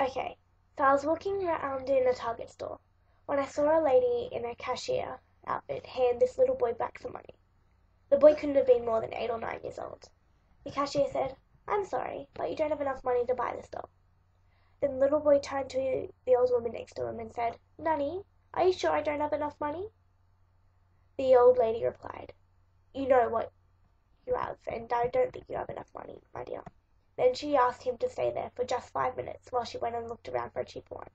Okay, so I was walking around in a Target store when I saw a lady in a cashier outfit hand this little boy back some money. The boy couldn't have been more than 8 or 9 years old. The cashier said, "I'm sorry, but you don't have enough money to buy this doll." Then the little boy turned to the old woman next to him and said, "Nanny, are you sure I don't have enough money?" The old lady replied, "You know what you have, and I don't think you have enough money, my dear." Then she asked him to stay there for just 5 minutes while she went and looked around for a cheaper one.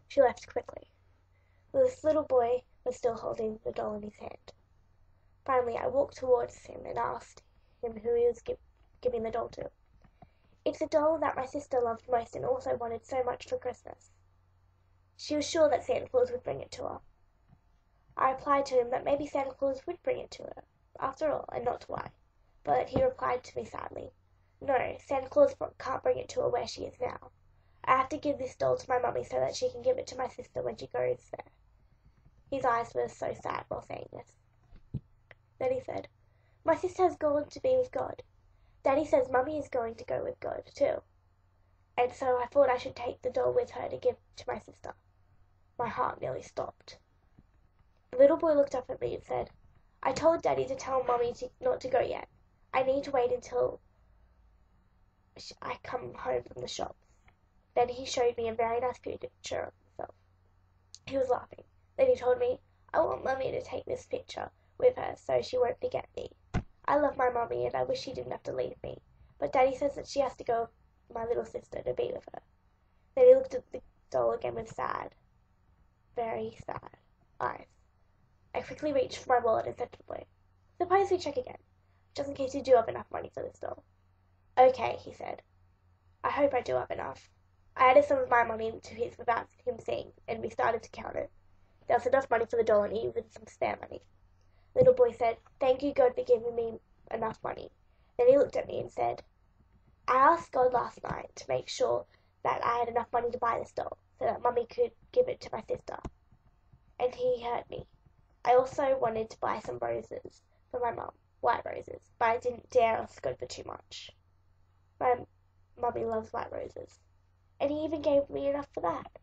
She left quickly. This little boy was still holding the doll in his hand. Finally, I walked towards him and asked him who he was giving the doll to. "It's a doll that my sister loved most and also wanted so much for Christmas. She was sure that Santa Claus would bring it to her." I replied to him that maybe Santa Claus would bring it to her, after all, and not to I. But he replied to me sadly, "No, Santa Claus can't bring it to her where she is now. I have to give this doll to my mummy so that she can give it to my sister when she goes there." His eyes were so sad while saying this. Then he said, "My sister has gone to be with God. Daddy says Mummy is going to go with God, too. And so I thought I should take the doll with her to give to my sister." My heart nearly stopped. The little boy looked up at me and said, "I told Daddy to tell Mummy not to go yet. I need to wait until I come home from the shops." Then he showed me a very nice picture of himself. He was laughing. Then he told me, "I want Mummy to take this picture with her so she won't forget me. I love my Mummy and I wish she didn't have to leave me, but Daddy says that she has to go with my little sister to be with her." Then he looked at the doll again with sad, very sad eyes. I quickly reached for my wallet and said to the boy, "Suppose we check again, just in case you do have enough money for this doll." "Okay," he said. "I hope I do have enough." I added some of my money to his without him seeing, and we started to count it. There was enough money for the doll and even some spare money. The little boy said, "Thank you, God, for giving me enough money." Then he looked at me and said, "I asked God last night to make sure that I had enough money to buy this doll, so that Mummy could give it to my sister. And he heard me. I also wanted to buy some roses for my mum, white roses, but I didn't dare ask God for too much. My Mummy loves white roses. And he even gave me enough for that."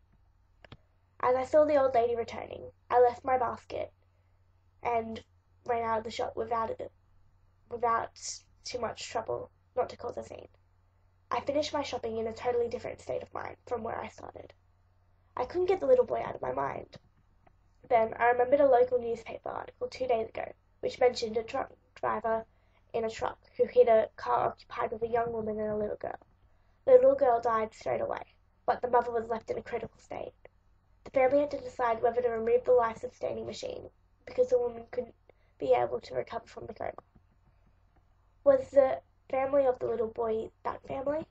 As I saw the old lady returning, I left my basket and ran out of the shop without too much trouble, not to cause a scene. I finished my shopping in a totally different state of mind from where I started. I couldn't get the little boy out of my mind. Then I remembered a local newspaper article 2 days ago, which mentioned a truck driver in a truck who hit a car occupied with a young woman and a little girl. The little girl died straight away, but the mother was left in a critical state. The family had to decide whether to remove the life-sustaining machine, because the woman couldn't be able to recover from the coma. Was the family of the little boy that family?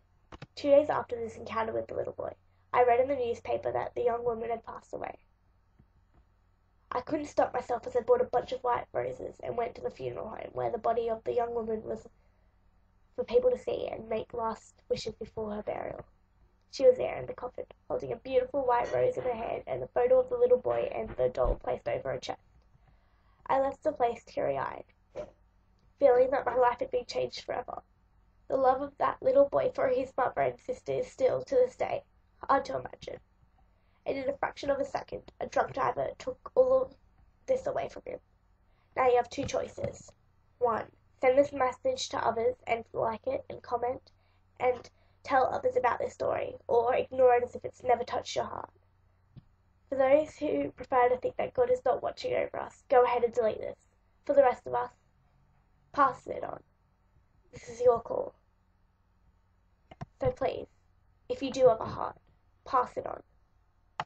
2 days after this encounter with the little boy, I read in the newspaper that the young woman had passed away. I couldn't stop myself as I bought a bunch of white roses and went to the funeral home where the body of the young woman was for people to see and make last wishes before her burial. She was there in the coffin, holding a beautiful white rose in her hand and the photo of the little boy and the doll placed over her chest. I left the place teary-eyed, feeling that my life had been changed forever. The love of that little boy for his mother and sister is still, to this day, hard to imagine. And in a fraction of a second, a drunk driver took all of this away from him. Now you have two choices. 1. Send this message to others and like it and comment and tell others about this story, or ignore it as if it's never touched your heart. For those who prefer to think that God is not watching over us, go ahead and delete this. For the rest of us, pass it on. This is your call. So please, if you do have a heart, pass it on.